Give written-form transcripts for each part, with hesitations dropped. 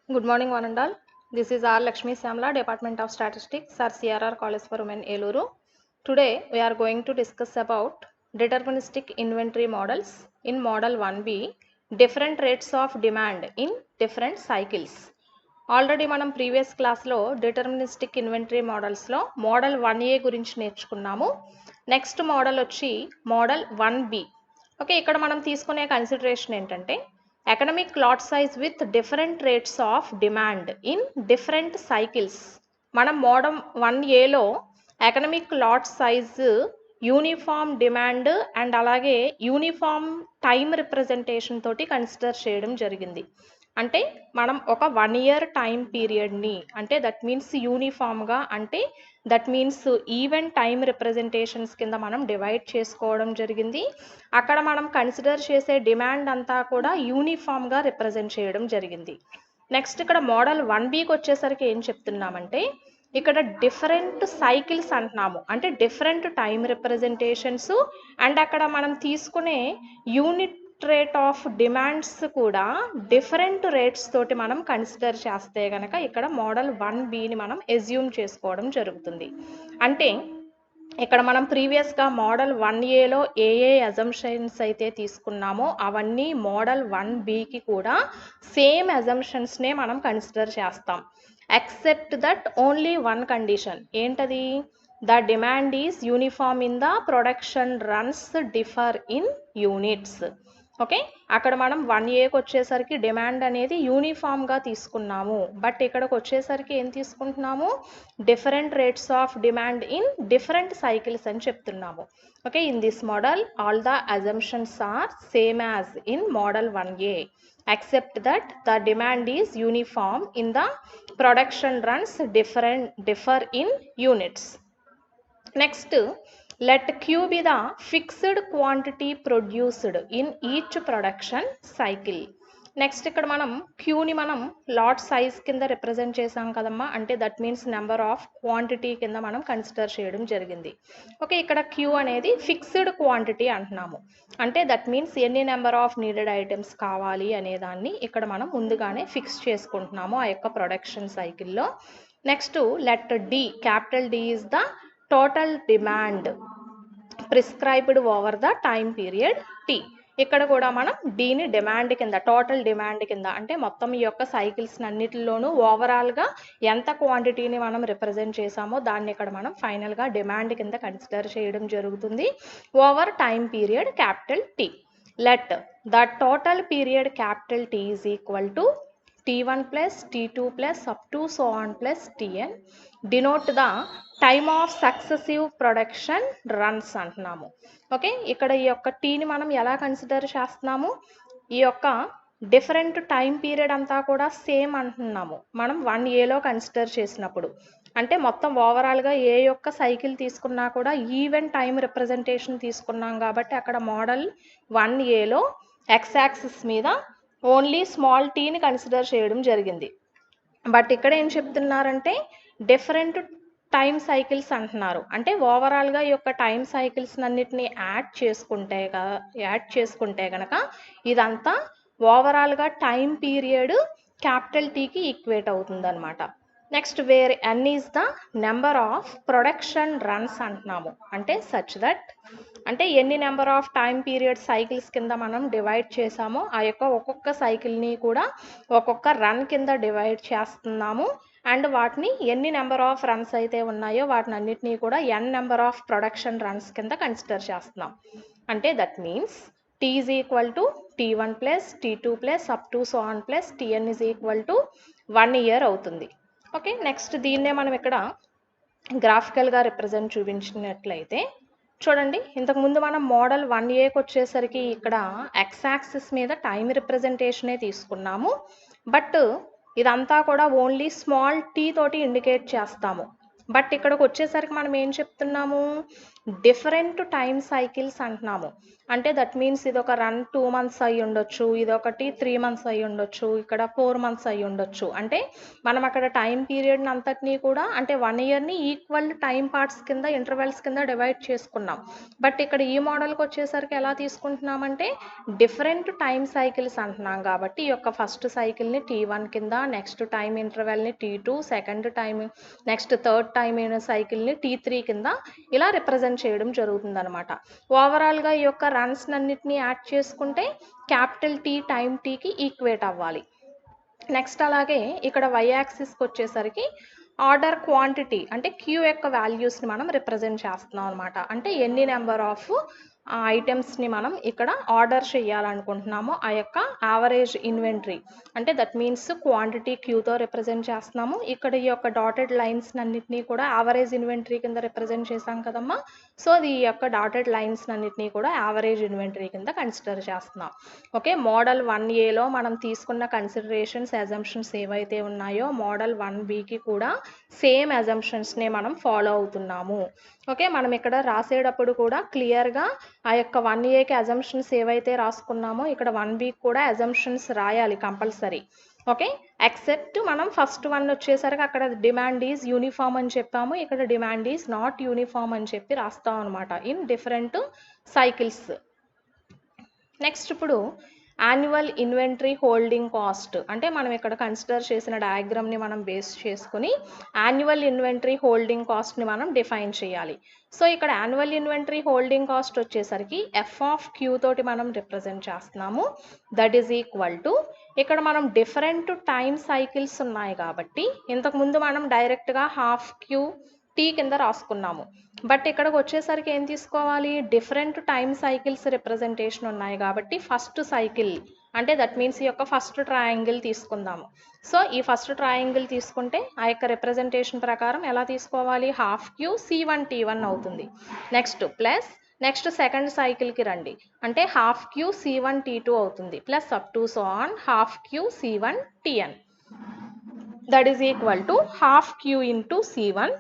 Good morning, one and all. This is R. Lakshmi Samla, Department of Statistics, or CRR College for Women, Eluru. Today, we are going to discuss about deterministic inventory models in Model 1B, different rates of demand in different cycles. Already మనం previous క్లాస్లో deterministic inventory మోడల్స్లో model 1A గురించి నేర్చుకున్నాము. Next model వచ్చి model 1B. Okay, ఇక్కడ మనం తీసుకునే consideration ఏంటంటే economic lot size with different rates of demand in different cycles. మనం మోడల్ 1Aలో economic lot size uniform demand and అలాగే యూనిఫామ్ టైం రిప్రజెంటేషన్ తోటి కన్సిడర్ చేయడం జరిగింది. అంటే మనం ఒక 1 year టైం పీరియడ్ని అంటే దట్ మీన్స్ యూనిఫామ్గా అంటే that means even time representations కింద మనం డివైడ్ చేసుకోవడం జరిగింది. అక్కడ మనం కన్సిడర్ చేసే డిమాండ్ అంతా కూడా యూనిఫామ్గా రిప్రజెంట్ చేయడం జరిగింది. నెక్స్ట్ ఇక్కడ మోడల్ 1Bకి వచ్చేసరికి ఏం చెప్తున్నామంటే ఇక్కడ డిఫరెంట్ సైకిల్స్ అంటున్నాము, అంటే డిఫరెంట్ టైం రిప్రజెంటేషన్స్ అండ్ అక్కడ మనం తీసుకునే యూనిట్ రేట్ ఆఫ్ డిమాండ్స్ కూడా డిఫరెంట్ రేట్స్ తోటి మనం కన్సిడర్ చేస్తే కనుక ఇక్కడ మోడల్ 1Bని మనం ఎజ్యూమ్ చేసుకోవడం జరుగుతుంది. అంటే ఇక్కడ మనం ప్రీవియస్గా మోడల్ 1Aలో ఏ అజంప్షన్స్ అయితే తీసుకున్నామో అవన్నీ మోడల్ 1Bకి కూడా సేమ్ అజంప్షన్స్నే మనం కన్సిడర్ చేస్తాం. Except that only one condition ఏంటది? The demand is uniform in the production runs differ in units. Okay, అక్కడ మనం 1Aకి వచ్చేసరికి డిమాండ్ అనేది యూనిఫామ్గా తీసుకున్నాము, బట్ ఇక్కడికి వచ్చేసరికి ఏం తీసుకుంటున్నాము? Different rates of demand in different cycles అని చెప్తున్నాము. Okay, in this model all the assumptions are same as in model 1A except that the demand is uniform in the production runs differ in units. Next, let Q be the fixed quantity produced in each production cycle. Next ఇక్కడ మనం క్యూని మనం lot size కింద represent చేసాం కదమ్మా, అంటే that means number of quantity కింద మనం consider చేయడం జరిగింది. ఓకే, ఇక్కడ క్యూ అనేది ఫిక్స్డ్ క్వాంటిటీ అంటున్నాము, అంటే దట్ మీన్స్ ఎన్ని నెంబర్ ఆఫ్ నీడెడ్ ఐటమ్స్ కావాలి అనే దాన్ని ఇక్కడ మనం ముందుగానే ఫిక్స్ చేసుకుంటున్నాము ఆ యొక్క ప్రొడక్షన్ సైకిల్లో. Next let D, capital D is the total demand prescribed over the time period T. ఇక్కడ కూడా మనం డీని డిమాండ్ కింద, టోటల్ డిమాండ్ కింద, అంటే మొత్తం ఈ యొక్క సైకిల్స్ అన్నిటిలోనూ ఓవరాల్గా ఎంత క్వాంటిటీని మనం రిప్రజెంట్ చేసామో దాన్ని ఇక్కడ మనం ఫైనల్గా డిమాండ్ కింద కన్సిడర్ చేయడం జరుగుతుంది over time period capital T. Let the total period capital T is equal to T1 plus T2 plus up to so on plus Tn denote the time of successive production runs అంటున్నాము. Okay, ఇక్కడ ఈ యొక్క టీని మనం ఎలా consider చేస్తున్నాము? ఈ యొక్క డిఫరెంట్ టైం పీరియడ్ అంతా కూడా సేమ్ అంటున్నాము మనం 1Aలో కన్సిడర్ చేసినప్పుడు. అంటే మొత్తం ఓవరాల్గా ఏ యొక్క సైకిల్ తీసుకున్నా కూడా ఈవెన్ టైం రిప్రజెంటేషన్ తీసుకున్నాం కాబట్టి అక్కడ మోడల్ 1Aలో ఎక్స్ యాక్సిస్ మీద ఓన్లీ స్మాల్ టీని కన్సిడర్ చేయడం జరిగింది. బట్ ఇక్కడ ఏం చెప్తున్నారంటే డిఫరెంట్ టైం సైకిల్స్ అంటున్నారు, అంటే ఓవరాల్గా ఈ యొక్క టైం సైకిల్స్ అన్నిటిని యాడ్ చేసుకుంటే కనుక ఇదంతా ఓవరాల్గా టైం పీరియడ్ క్యాపిటల్ టీకి ఈక్వేట్ అవుతుంది అనమాట. Next where n is the number of production runs అంటున్నాము, అంటే సచ్ దట్, అంటే ఎన్ని number of time period cycles కింద మనం డివైడ్ చేసామో ఆ యొక్క ఒక్కొక్క సైకిల్ని కూడా ఒక్కొక్క రన్ కింద డివైడ్ చేస్తున్నాము అండ్ వాటిని ఎన్ని నెంబర్ ఆఫ్ రన్స్ అయితే ఉన్నాయో వాటిని అన్నిటినీ కూడా ఎన్ నెంబర్ ఆఫ్ ప్రొడక్షన్ రన్స్ కింద కన్సిడర్ చేస్తున్నాం. అంటే that means T is equal to T1 plus T2 plus up to so on plus Tn is equal to 1 year అవుతుంది. ఓకే, నెక్స్ట్ దీన్నే మనం ఇక్కడ గ్రాఫికల్గా రిప్రజెంట్ చూపించినట్లయితే చూడండి, ఇంతకుముందు మనం మోడల్ 1Aకి వచ్చేసరికి ఇక్కడ ఎక్స్ యాక్సిస్ మీద టైం రిప్రజెంటేషనే తీసుకున్నాము, బట్ ఇదంతా కూడా ఓన్లీ స్మాల్ టీ తోటి ఇండికేట్ చేస్తాము. బట్ ఇక్కడికి వచ్చేసరికి మనం ఏం చెప్తున్నాము? డిఫరెంట్ టైం సైకిల్స్ అంటున్నాము. అంటే దట్ మీన్స్ ఇదొక రన్ 2 మంత్స్ అయ్యి ఉండొచ్చు, ఇదొకటి 3 మంత్స్ అయ్యి ఉండొచ్చు, ఇక్కడ 4 మంత్స్ అయ్యి ఉండొచ్చు. అంటే మనం అక్కడ టైం పీరియడ్ని అంతటినీ కూడా అంటే 1 ఇయర్ని ఈక్వల్ టైం పార్ట్స్ కింద ఇంటర్వెల్స్ కింద డివైడ్ చేసుకున్నాం. బట్ ఇక్కడ ఈ మోడల్కి వచ్చేసరికి ఎలా తీసుకుంటున్నామంటే డిఫరెంట్ టైం సైకిల్స్ అంటున్నాం కాబట్టి ఈ యొక్క ఫస్ట్ సైకిల్ని T1 కింద, నెక్స్ట్ టైం ఇంటర్వెల్ని T2, second time next third time సైకిల్ని T3 కింద ఇలా రిప్రజెంట్ చేయడం జరుగుతుంది అనమాట. ఓవరాల్గా ఈ యొక్క రన్స్ అన్నిటిని యాడ్ చేసుకుంటే క్యాపిటల్ T టైం టీకి ఈక్వేట్ అవ్వాలి. నెక్స్ట్ అలాగే ఇక్కడ y యాక్సిస్కి వచ్చేసరికి ఆర్డర్ క్వాంటిటీ అంటే క్యూ యొక్క వాల్యూస్ని మనం రిప్రజెంట్ చేస్తున్నాం అనమాట. అంటే ఎన్ని నెంబర్ ఆఫ్ ఐటమ్స్ని మనం ఇక్కడ ఆర్డర్ చేయాలనుకుంటున్నామో ఆ యొక్క యావరేజ్ ఇన్వెంటరీ అంటే దట్ మీన్స్ క్వాంటిటీ క్యూతో రిప్రజెంట్ చేస్తున్నాము. ఇక్కడ ఈ యొక్క డాటెడ్ లైన్స్ అన్నిటినీ కూడా యావరేజ్ ఇన్వెంటరీ కింద రిప్రజెంట్ చేసాం కదమ్మా. సో ఈ యొక్క డాటెడ్ లైన్స్ అన్నిటినీ కూడా యావరేజ్ ఇన్వెంటరీ కింద కన్సిడర్ చేస్తున్నాం. ఓకే, మోడల్ 1Aలో మనం తీసుకున్న కన్సిడరేషన్స్ అజంప్షన్స్ ఏవైతే ఉన్నాయో మోడల్ 1Bకి కూడా సేమ్ అజంప్షన్స్నే మనం ఫాలో అవుతున్నాము. ఓకే, మనం ఇక్కడ రాసేటప్పుడు కూడా క్లియర్గా ఆ యొక్క 1Aకి అజంప్షన్స్ ఏవైతే రాసుకున్నామో ఇక్కడ 1Bకి కూడా అజంప్షన్స్ రాయాలి కంపల్సరీ. ఓకే, ఎక్సెప్ట్ మనం ఫస్ట్ వన్ వచ్చేసరికి అక్కడ డిమాండ్ ఈజ్ యూనిఫామ్ అని చెప్పాము, ఇక్కడ డిమాండ్ ఈజ్ నాట్ యూనిఫామ్ అని చెప్పి రాస్తాం అనమాట ఇన్ డిఫరెంట్ సైకిల్స్. నెక్స్ట్ ఇప్పుడు యాన్యువల్ ఇన్వెంటరీ హోల్డింగ్ కాస్ట్ అంటే మనం ఇక్కడ కన్సిడర్ చేసిన డయాగ్రామ్ని మనం బేస్ చేసుకుని యాన్యువల్ ఇన్వెంటరీ హోల్డింగ్ కాస్ట్ని మనం డిఫైన్ చేయాలి. సో ఇక్కడ యాన్యువల్ ఇన్వెంటరీ హోల్డింగ్ కాస్ట్ వచ్చేసరికి ఎఫ్ ఆఫ్ క్యూ తోటి మనం రిప్రజెంట్ చేస్తున్నాము. దట్ ఈజ్ ఈక్వల్ టు ఇక్కడ మనం డిఫరెంట్ టైం సైకిల్స్ ఉన్నాయి కాబట్టి ఇంతకుముందు మనం డైరెక్ట్గా హాఫ్ క్యూ టీ కింద రాసుకున్నాము. బట్ ఇక్కడికి వచ్చేసరికి ఏం తీసుకోవాలి, డిఫరెంట్ టైం సైకిల్స్ రిప్రజెంటేషన్ ఉన్నాయి కాబట్టి ఫస్ట్ సైకిల్ అంటే దట్ మీన్స్ ఈ యొక్క ఫస్ట్ ట్రయాంగిల్ తీసుకుందాము. సో ఈ ఫస్ట్ ట్రయాంగిల్ తీసుకుంటే ఆ యొక్క రిప్రజెంటేషన్ ప్రకారం ఎలా తీసుకోవాలి, హాఫ్ క్యూ C1T1 అవుతుంది. నెక్స్ట్ ప్లస్ నెక్స్ట్ సెకండ్ సైకిల్కి రండి అంటే హాఫ్ క్యూ C1T2 అవుతుంది plus up to so on half Q C1Tn that is equal to half Q into C1.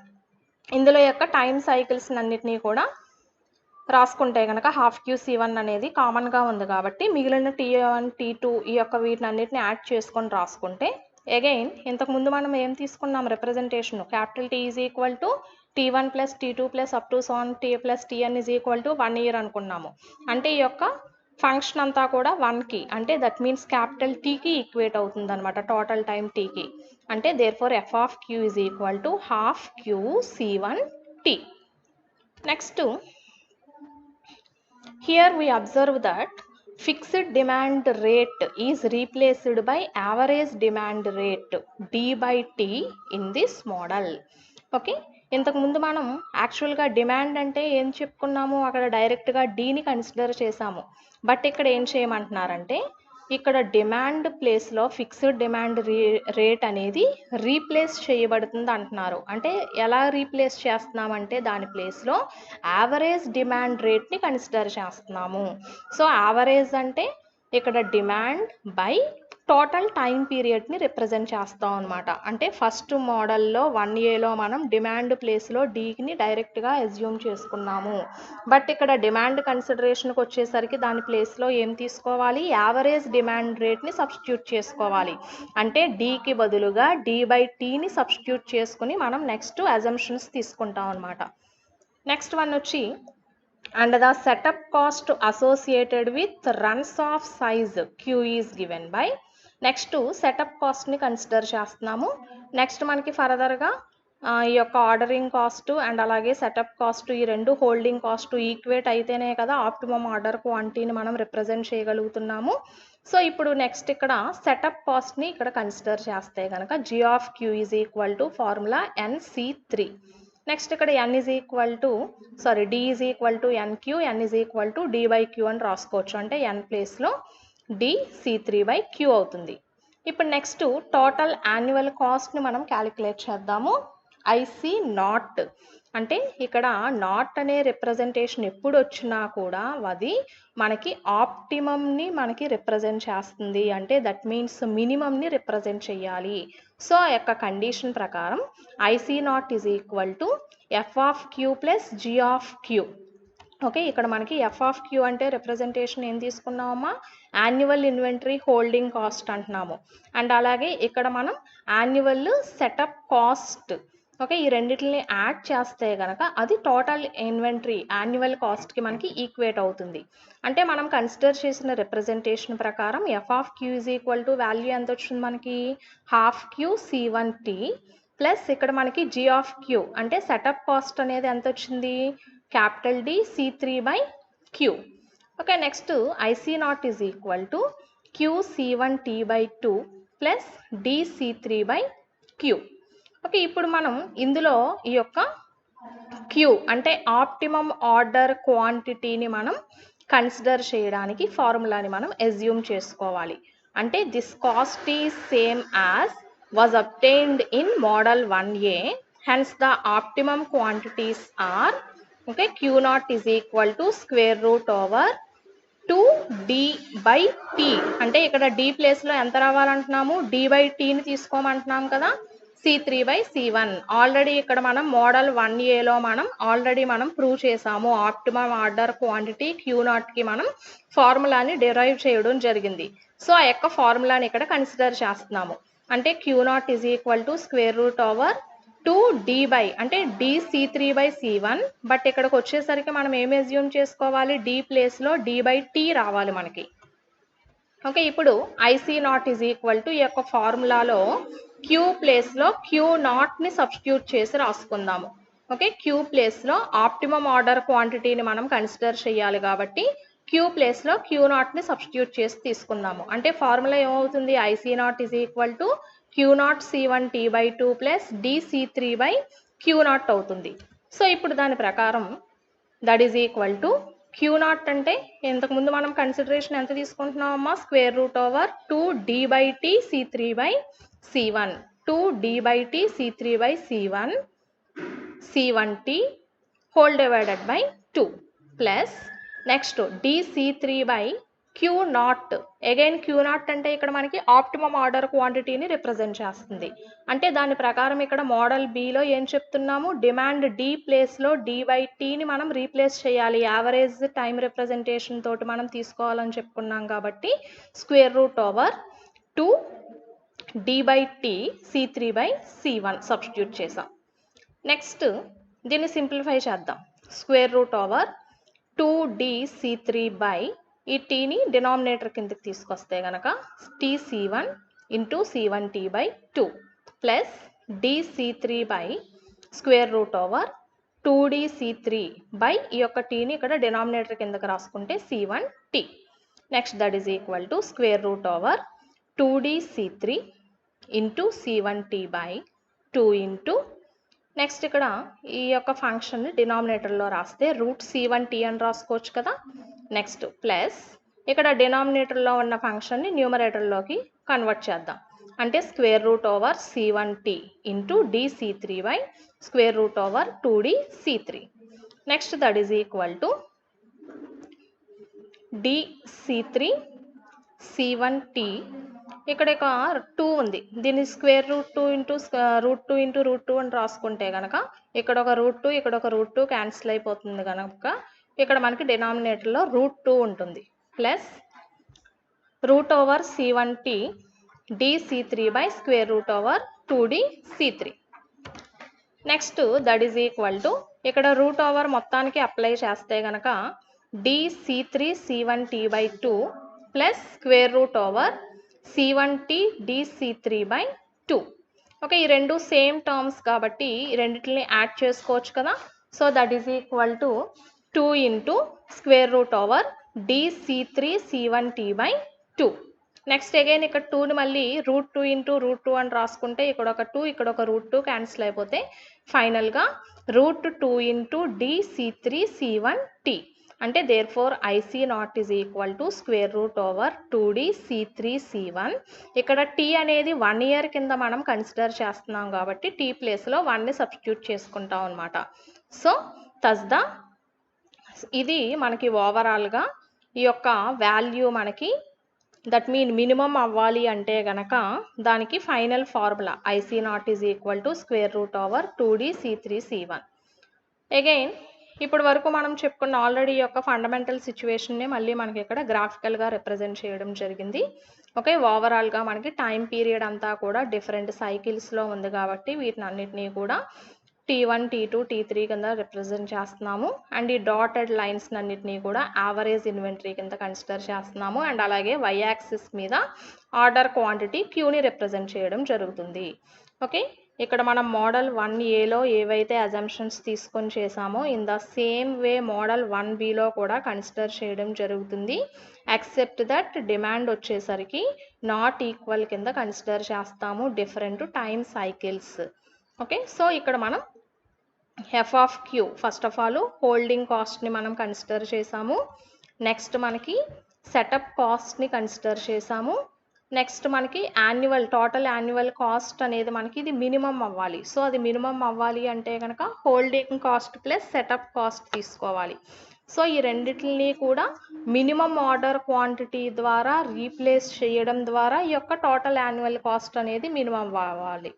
ఇందులో యొక్క టైం సైకిల్స్ అన్నిటినీ కూడా రాసుకుంటే కనుక హాఫ్ క్యూ C1 అనేది కామన్గా ఉంది కాబట్టి మిగిలిన T1 T2 ఈ యొక్క వీటిని అన్నిటిని యాడ్ చేసుకొని రాసుకుంటే అగైన్ ఇంతకుముందు మనం ఏం తీసుకున్నాం representation capital T is equal to T1 plus T2 plus up to so on T plus Tn is equal to 1 year అనుకున్నాము. అంటే ఈ యొక్క ఫంక్షన్ అంతా కూడా 1కి అంటే దట్ మీన్స్ క్యాపిటల్ Tకి ఈక్వేట్ అవుతుంది అనమాట టోటల్ టైం Tకి. అంటే therefore F of Q is equal to half Q C1T. Next here we observe that fixed demand rate is replaced by average demand rate D by T in this model. Okay, ఇంతకుముందు మనం యాక్చువల్గా demand అంటే ఏం చెప్పుకున్నాము, అక్కడ డైరెక్ట్గా డీని consider చేసాము. But ఇక్కడ ఏం చేయమంటున్నారంటే ఇక్కడ డిమాండ్ ప్లేస్లో ఫిక్స్డ్ డిమాండ్ రేట్ అనేది రీప్లేస్ చేయబడుతుంది అంటున్నారు. అంటే ఎలా రీప్లేస్ చేస్తున్నామంటే దాని ప్లేస్లో యావరేజ్ డిమాండ్ రేట్ని కన్సిడర్ చేస్తున్నాము. సో యావరేజ్ అంటే ఇక్కడ డిమాండ్ బై టోటల్ టైం పీరియడ్ని రిప్రజెంట్ చేస్తాం అనమాట. అంటే ఫస్ట్ మోడల్లో 1Aలో మనం డిమాండ్ ప్లేస్లో డీని డైరెక్ట్గా అజ్యూమ్ చేసుకున్నాము. బట్ ఇక్కడ డిమాండ్ కన్సిడరేషన్కి వచ్చేసరికి దాని ప్లేస్లో ఏం తీసుకోవాలి, యావరేజ్ డిమాండ్ రేట్ని సబ్స్టిట్యూట్ చేసుకోవాలి. అంటే డీకి బదులుగా D బై టీని సబ్స్టిట్యూట్ చేసుకుని మనం నెక్స్ట్ అజంప్షన్స్ తీసుకుంటాం అనమాట. నెక్స్ట్ వన్ వచ్చి and the setup cost associated with runs of size Q is given by. Next setup కాస్ట్ని కన్సిడర్ చేస్తున్నాము. నెక్స్ట్ మనకి ఫర్దర్గా ఈ యొక్క ఆర్డరింగ్ కాస్ట్ అండ్ అలాగే సెటప్ కాస్ట్ ఈ రెండు హోల్డింగ్ కాస్ట్ ఈక్వేట్ అయితేనే కదా ఆప్టిమమ్ ఆర్డర్ క్వాంటిటీని మనం రిప్రజెంట్ చేయగలుగుతున్నాము. సో ఇప్పుడు నెక్స్ట్ ఇక్కడ సెటప్ కాస్ట్ని ఇక్కడ కన్సిడర్ చేస్తే కనుక G of Q is equal to formula NC3. Next ఇక్కడ D is equal to NQ, N is equal to D by Q అని రాసుకోవచ్చు. అంటే N ప్లేస్లో D C3 బై క్యూ అవుతుంది. ఇప్పుడు నెక్స్ట్ టోటల్ యాన్యువల్ కాస్ట్ని మనం క్యాలిక్యులేట్ చేద్దాము. IC నాట్ అంటే ఇక్కడ నాట్ అనే రిప్రజెంటేషన్ ఎప్పుడు వచ్చినా కూడా అది మనకి ఆప్టిమమ్ని మనకి రిప్రజెంట్ చేస్తుంది. అంటే దట్ మీన్స్ మినిమమ్ని రిప్రజెంట్ చేయాలి. సో ఆ యొక్క కండిషన్ ప్రకారం IC naught is equal to F of Q plus G of Q. Okay, ఇక్కడ మనకి ఎఫ్ ఆఫ్ క్యూ అంటే రిప్రజెంటేషన్ ఏం తీసుకున్నామమ్మా, యాన్యువల్ ఇన్వెంటరీ హోల్డింగ్ కాస్ట్ అంటున్నాము. అండ్ అలాగే ఇక్కడ మనం యాన్యువల్ సెటప్ కాస్ట్, ఓకే, ఈ రెండింటిని యాడ్ చేస్తే కనుక అది టోటల్ ఇన్వెంటరీ యాన్యువల్ కాస్ట్కి మనకి ఈక్వేట్ అవుతుంది. అంటే మనం కన్సిడర్ చేసిన రిప్రజెంటేషన్ ప్రకారం F of Q is equal to value ఎంత వచ్చింది మనకి, హాఫ్ క్యూ C1T ప్లస్ ఇక్కడ మనకి జీ ఆఫ్ క్యూ అంటే సెటప్ కాస్ట్ అనేది ఎంత వచ్చింది, capital D C3/Q. Okay, next IC0 is equal to QC1T/2 plus DC3/Q. Okay, ఇప్పుడు మనం ఇందులో ఈ యొక్క Q అంటే ఆప్టిమమ్ ఆర్డర్ క్వాంటిటీని మనం కన్సిడర్ చేయడానికి ఫార్ములాని మనం అజ్యూమ్ చేసుకోవాలి. అంటే this cost is same as was obtained in model 1A, hence the optimum quantities are, okay, Q0 is equal to square root over 2D/T. అంటే ఇక్కడ D ప్లేస్లో ఎంత రావాలంటున్నాము, D/Tని తీసుకోమంటున్నాం కదా, C3/C1. ఆల్రెడీ ఇక్కడ మనం మోడల్ 1Aలో మనం ప్రూవ్ చేసాము. ఆప్టిమమ్ ఆర్డర్ క్వాంటిటీ Q0కి మనం ఫార్ములాని డిరైవ్ చేయడం జరిగింది. సో ఆ యొక్క ఫార్ములాని ఇక్కడ కన్సిడర్ చేస్తున్నాము. అంటే Q0 is equal to square root over 2D/ అంటే DC3/C1. బట్ ఇక్కడికి వచ్చేసరికి మనం ఏమి అజ్యూమ్ చేసుకోవాలి, D ప్లేస్లో D/T రావాలి మనకి. ఓకే, ఇప్పుడు IC0 is equal to ఈ యొక్క ఫార్ములాలో Q ప్లేస్లో Q0ని సబ్స్టిట్యూట్ చేసి రాసుకుందాము. ఓకే, Q ప్లేస్లో ఆప్టిమమ్ ఆర్డర్ క్వాంటిటీని మనం కన్సిడర్ చేయాలి కాబట్టి Q ప్లేస్లో Q0ని సబ్స్టిట్యూట్ చేసి తీసుకుందాము. అంటే ఫార్ములా ఏమవుతుంది, IC0 is equal to Q0 C1T/2 plus DC3/Q0 అవుతుంది. సో ఇప్పుడు దాని ప్రకారం that is equal to Q0 అంటే ఇంతకుముందు మనం కన్సిడరేషన్ ఎంత తీసుకుంటున్నామమ్మా, square root over 2D/T C3/C1, 2D/T C3/C1 C1T whole divided by 2 plus next DC3/Q0. Again Q0 అంటే ఇక్కడ మనకి ఆప్టిమమ్ ఆర్డర్ క్వాంటిటీని రిప్రజెంట్ చేస్తుంది. అంటే దాని ప్రకారం ఇక్కడ మోడల్ బిలో ఏం చెప్తున్నాము, డిమాండ్ D ప్లేస్లో D/Tని మనం రీప్లేస్ చేయాలి. యావరేజ్ టైం రిప్రజెంటేషన్ తోటి మనం తీసుకోవాలని చెప్పుకున్నాం కాబట్టి square root over 2D/T C3/C1 substitute చేసాం. నెక్స్ట్ దీన్ని సింప్లిఫై చేద్దాం. స్క్వేర్ రూట్ ఓవర్ 2DC3 ఈ టీని డినామినేటర్ కిందకి తీసుకొస్తే కనుక TC1 into C1T/2 plus DC3 square root over 2DC3 ఈ యొక్క టీని ఇక్కడ డినామినేటర్ కిందకి రాసుకుంటే C1T. Next that is equal to square root over 2DC3 into C1T/2 into next ఇక్కడ ఈ యొక్క ఫంక్షన్ డినామినేటర్లో రాస్తే రూట్ C1T అని రాసుకోవచ్చు కదా. నెక్స్ట్ ప్లస్ ఇక్కడ డినామినేటర్లో ఉన్న ఫంక్షన్ని న్యూమరేటర్లోకి కన్వర్ట్ చేద్దాం. అంటే square root over C1T into DC3 square root over 2DC3. Next that is equal to DC3 C1T. ఇక్కడ ఒక 2 ఉంది, దీన్ని స్క్వేర్ రూట్ 2 ఇంటూ రూట్ 2 అని రాసుకుంటే కనుక ఇక్కడ ఒక రూట్ 2 ఇక్కడ ఒక రూట్ 2 క్యాన్సిల్ అయిపోతుంది కనుక ఇక్కడ మనకి డినామినేటర్లో రూట్ 2 ఉంటుంది plus root over C1T DC3 square root over 2DC3. Next that is equal to ఇక్కడ రూట్ ఓవర్ మొత్తానికి అప్లై చేస్తే కనుక DC3 C1T/2 plus square root over C1T DC3/2. Okay, ఈ రెండు సేమ్ టర్మ్స్ కాబట్టి ఈ రెండింటిని యాడ్ చేసుకోవచ్చు కదా. So that is equal to 2 into square root over DC3 C1T/2. Next again ఇక్కడ 2ని మళ్ళీ రూట్ 2 ఇంటూ రూట్ 2 అని రాసుకుంటే ఇక్కడ ఒక 2 ఇక్కడ ఒక రూట్ 2 క్యాన్సిల్ అయిపోతే ఫైనల్గా రూట్ 2 ఇంటూ DC3 C1T. అంటే therefore IC naught is equal to square root over 2D C3C1. ఇక్కడ టీ అనేది 1 ఇయర్ కింద మనం కన్సిడర్ చేస్తున్నాం కాబట్టి టీ ప్లేస్లో 1ని సబ్స్టిట్యూట్ చేసుకుంటాం అనమాట. సో ఇది మనకి ఓవరాల్గా ఈ యొక్క వాల్యూ మనకి దట్ మీన్ మినిమం అవ్వాలి అంటే గనక దానికి final formula IC naught is equal to square root over 2D C3C1. Again ఇప్పుడు వరకు మనం చెప్పుకున్న ఆల్రెడీ యొక్క ఫండమెంటల్ సిచ్యువేషన్ని మళ్ళీ మనకి ఇక్కడ గ్రాఫికల్గా రిప్రజెంట్ చేయడం జరిగింది. ఓకే, ఓవరాల్గా మనకి టైం పీరియడ్ అంతా కూడా డిఫరెంట్ సైకిల్స్లో ఉంది కాబట్టి వీటిని అన్నిటినీ కూడా T1, T2, T3 కింద రిప్రజెంట్ చేస్తున్నాము. అండ్ ఈ డాటెడ్ లైన్స్ అన్నిటినీ కూడా యావరేజ్ ఇన్వెంటరీ కింద కన్సిడర్ చేస్తున్నాము. అండ్ అలాగే వై యాక్సిస్ మీద ఆర్డర్ క్వాంటిటీ క్యూని రిప్రజెంట్ చేయడం జరుగుతుంది. ఓకే, ఇక్కడ మనం మోడల్ 1Aలో ఏవైతే అజంప్షన్స్ తీసుకొని చేసామో in the same way model 1Bలో కూడా కన్సిడర్ చేయడం జరుగుతుంది. ఎక్సెప్ట్ దట్ డిమాండ్ వచ్చేసరికి నాట్ ఈక్వల్ కింద కన్సిడర్ చేస్తాము different time cycles. Okay, so ఇక్కడ మనం F of Q first of all holding కాస్ట్ని మనం కన్సిడర్ చేసాము. నెక్స్ట్ మనకి సెటప్ కాస్ట్ని కన్సిడర్ చేసాము. నెక్స్ట్ మనకి టోటల్ యాన్యువల్ కాస్ట్ అనేది మనకి ఇది మినిమం అవ్వాలి. సో అది మినిమం అవ్వాలి అంటే కనుక holding cost plus setup cost తీసుకోవాలి. సో ఈ రెండిటిని కూడా మినిమం ఆర్డర్ క్వాంటిటీ ద్వారా రీప్లేస్ చేయడం ద్వారా ఈ యొక్క టోటల్ యాన్యువల్ కాస్ట్ అనేది మినిమం అవ్వాలి.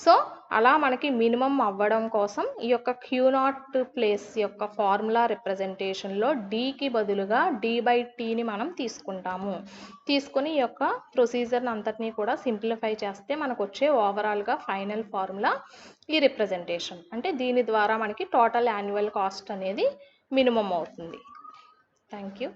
సో అలా మనకి మినిమం అవ్వడం కోసం ఈ యొక్క క్యూ0 ప్లేస్ యొక్క ఫార్ములా రిప్రజెంటేషన్లో డీకి బదులుగా D/Tని మనం తీసుకుని ఈ యొక్క ప్రొసీజర్ని అంతటినీ కూడా సింప్లిఫై చేస్తే మనకు వచ్చే ఓవరాల్గా ఫైనల్ ఫార్ములా ఈ రిప్రజెంటేషన్. అంటే దీని ద్వారా మనకి టోటల్ యాన్యువల్ కాస్ట్ అనేది మినిమం అవుతుంది. Thank you.